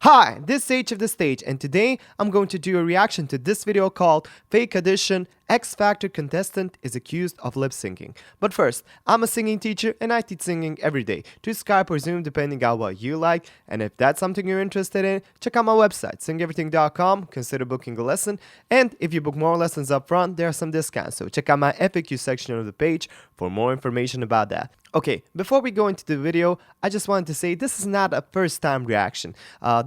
Hi, this is H of the Stage, and today I'm going to do a reaction to this video called Fake Audition X Factor Contestant is Accused of Lip Syncing. But first, I'm a singing teacher and I teach singing every day, through Skype or Zoom depending on what you like, and if that's something you're interested in, check out my website, singeverything.com, consider booking a lesson, and if you book more lessons up front, there are some discounts, so check out my FAQ section of the page for more information about that. Okay, before we go into the video, I just wanted to say this is not a first time reaction.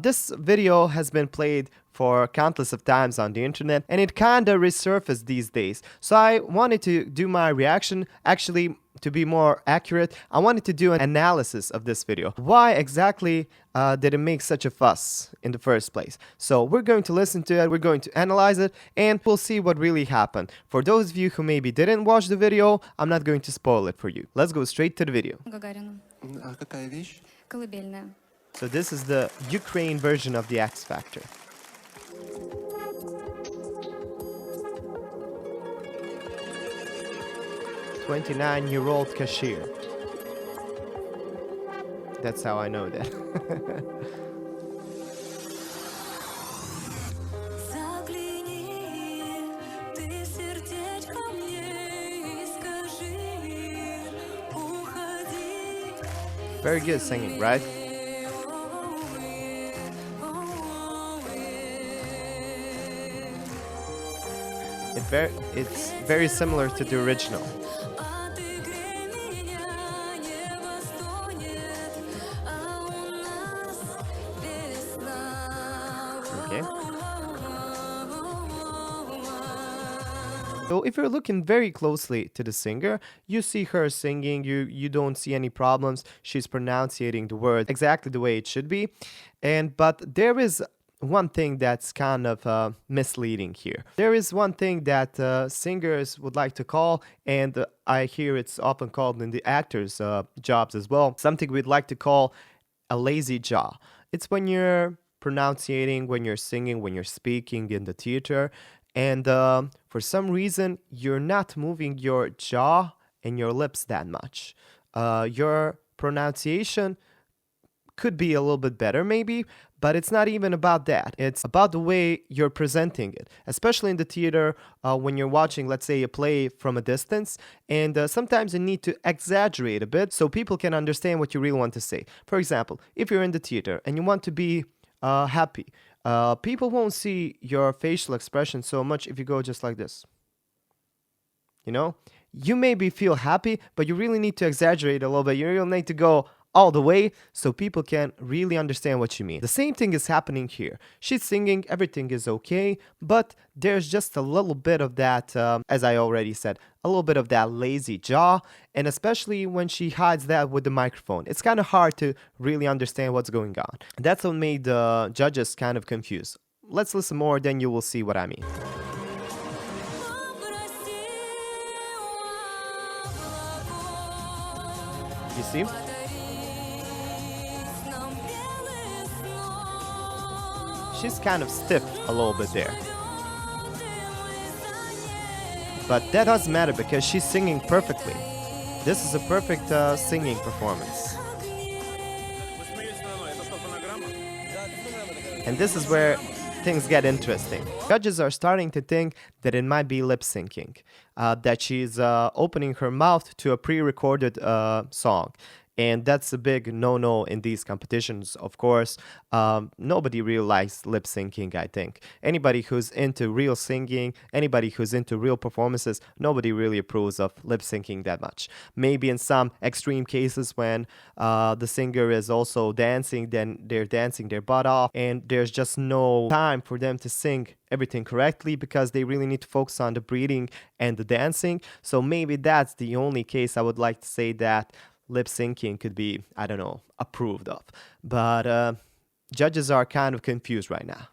This video has been played for countless of times on the internet and it kinda resurfaced these days. So I wanted to do my reaction, actually to be more accurate, I wanted to do an analysis of this video. Why exactly did it make such a fuss in the first place? So we're going to listen to it, we're going to analyze it, and we'll see what really happened. For those of you who maybe didn't watch the video, I'm not going to spoil it for you. Let's go straight to the video. Gagarina. А какая вещь? Колыбельная. So this is the Ukraine version of the X Factor. "29-year-old cashier." That's how I know that. Very good singing, right? It's very similar to the original. Okay. So if you're looking very closely to the singer, you see her singing, you don't see any problems. She's pronouncing the words exactly the way it should be. But there is one thing that's kind of misleading here. There is one thing that singers would like to call, and I hear it's often called in the actors' jobs as well, something we'd like to call a lazy jaw. It's when you're pronouncing, when you're singing, when you're speaking in the theater, and for some reason you're not moving your jaw and your lips that much. Your pronunciation could be a little bit better maybe, but it's not even about that. It's about the way you're presenting it, especially in the theater when you're watching, let's say, a play from a distance, and sometimes you need to exaggerate a bit so people can understand what you really want to say. For example, if you're in the theater and you want to be happy, people won't see your facial expression so much if you go just like this. You know? You maybe feel happy, but you really need to exaggerate a little bit. You really need to go all the way so people can really understand what you mean. The same thing is happening here. She's singing, everything is okay, but there's just a little bit of that, as I already said, a little bit of that lazy jaw, and especially when she hides that with the microphone. It's kind of hard to really understand what's going on. That's what made the judges kind of confused. Let's listen more, then you will see what I mean. You see? She's kind of stiff a little bit there. But that doesn't matter because she's singing perfectly. This is a perfect singing performance. And this is where things get interesting. Judges are starting to think that it might be lip syncing, that she's opening her mouth to a pre-recorded song. And that's a big no-no in these competitions, of course. Nobody really likes lip syncing, I think. Anybody who's into real singing, anybody who's into real performances, nobody really approves of lip syncing that much. Maybe in some extreme cases when the singer is also dancing, then they're dancing their butt off, and there's just no time for them to sing everything correctly because they really need to focus on the breathing and the dancing. So maybe that's the only case I would like to say that lip syncing could be, I don't know, approved of. But judges are kind of confused right now.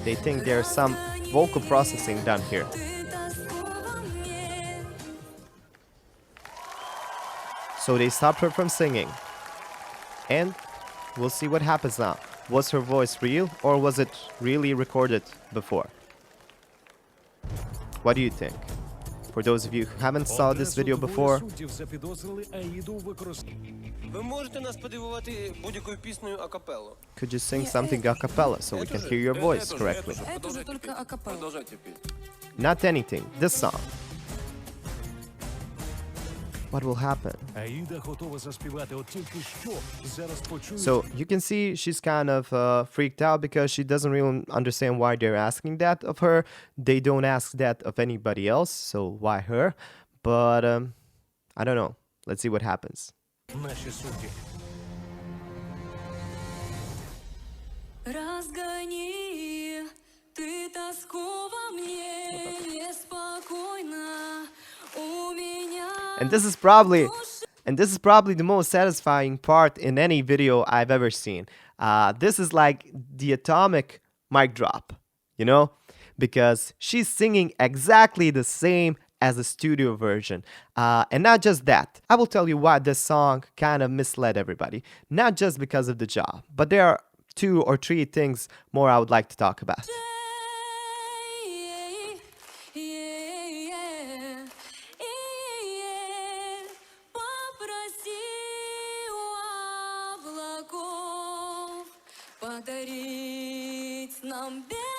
They think there's some vocal processing done here. So they stopped her from singing. And we'll see what happens now. Was her voice real or was it really recorded before? What do you think? for those of you who haven't saw this video before. Could you sing something a cappella so we can hear your voice correctly? Not anything, this song. What will happen? So you can see she's kind of freaked out because she doesn't really understand why they're asking that of her. They don't ask that of anybody else, so why her? But I don't know. Let's see what happens. And this is probably the most satisfying part in any video I've ever seen. This is like the atomic mic drop, you know? Because she's singing exactly the same as the studio version. And not just that. I will tell you why this song kind of misled everybody. Not just because of the job, but there are 2 or 3 things more I would like to talk about.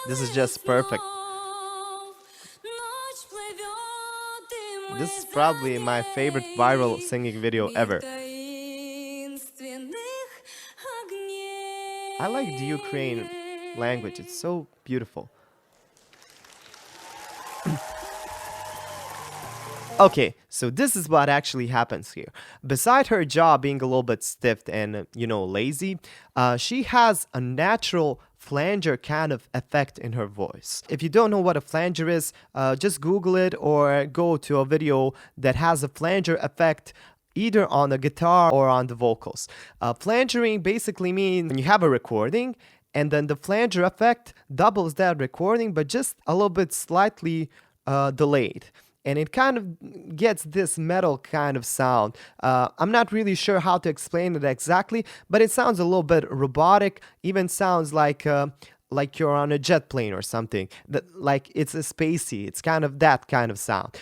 This is just perfect. This is probably my favorite viral singing video ever. I like the Ukrainian language, it's so beautiful. Okay, so this is what actually happens here. Beside her jaw being a little bit stiff and, lazy, she has a natural flanger kind of effect in her voice. If you don't know what a flanger is, just Google it or go to a video that has a flanger effect either on the guitar or on the vocals. Flangering basically means when you have a recording and then the flanger effect doubles that recording but just a little bit slightly delayed. And it kind of gets this metal kind of sound. I'm not really sure how to explain it exactly, but it sounds a little bit robotic, even sounds like you're on a jet plane or something, like it's a spacey. It's kind of that kind of sound.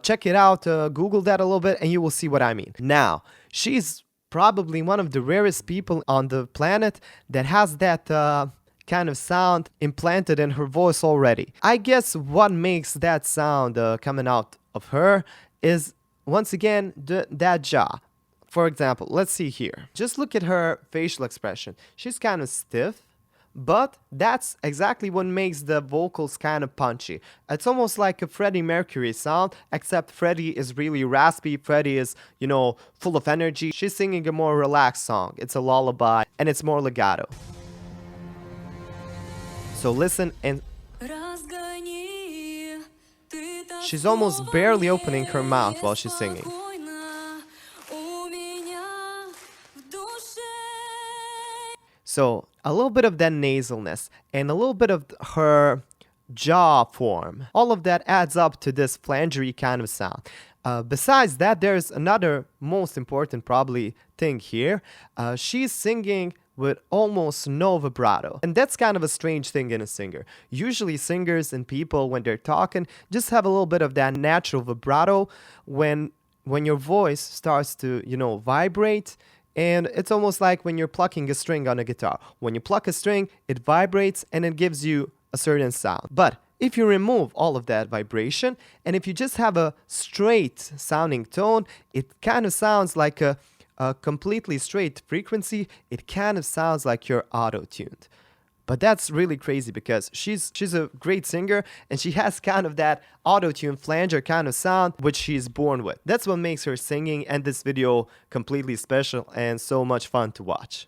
Check it out, Google that a little bit, and you will see what I mean. Now, she's probably one of the rarest people on the planet that has that kind of sound implanted in her voice already. I guess what makes that sound coming out of her is, once again, that jaw. For example, let's see here. Just look at her facial expression. She's kind of stiff, but that's exactly what makes the vocals kind of punchy. It's almost like a Freddie Mercury sound, except Freddie is really raspy. Freddie is, full of energy. She's singing a more relaxed song. It's a lullaby, and it's more legato. So listen, and she's almost barely opening her mouth while she's singing. So a little bit of that nasalness and a little bit of her jaw form, all of that adds up to this flangery kind of sound. Besides that, there's another most important probably thing here. She's singing with almost no vibrato. And that's kind of a strange thing in a singer. Usually singers and people, when they're talking, just have a little bit of that natural vibrato when your voice starts to, vibrate. And it's almost like when you're plucking a string on a guitar. When you pluck a string, it vibrates and it gives you a certain sound. But if you remove all of that vibration, and if you just have a straight sounding tone, it kind of sounds like a completely straight frequency. It kind of sounds like you're auto-tuned. But that's really crazy because she's a great singer and she has kind of that auto-tune flanger kind of sound which she's born with. That's what makes her singing and this video completely special and so much fun to watch.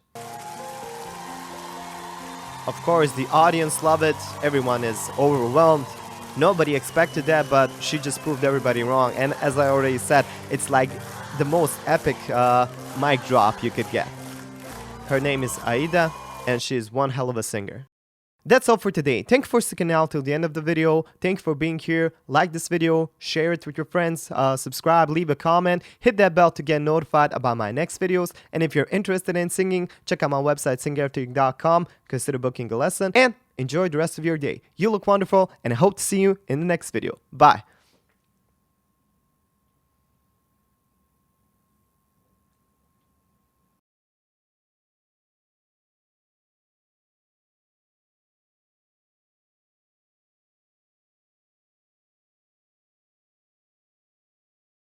Of course, the audience love it. Everyone is overwhelmed. Nobody expected that, but she just proved everybody wrong. And as I already said, it's like the most epic mic drop you could get. Her name is Aida, and she's one hell of a singer. That's all for today. Thank you for sticking out till the end of the video. Thank you for being here. Like this video, share it with your friends, subscribe, leave a comment, hit that bell to get notified about my next videos. And if you're interested in singing, check out my website singertech.com, consider booking a lesson, and enjoy the rest of your day. You look wonderful, and I hope to see you in the next video. Bye.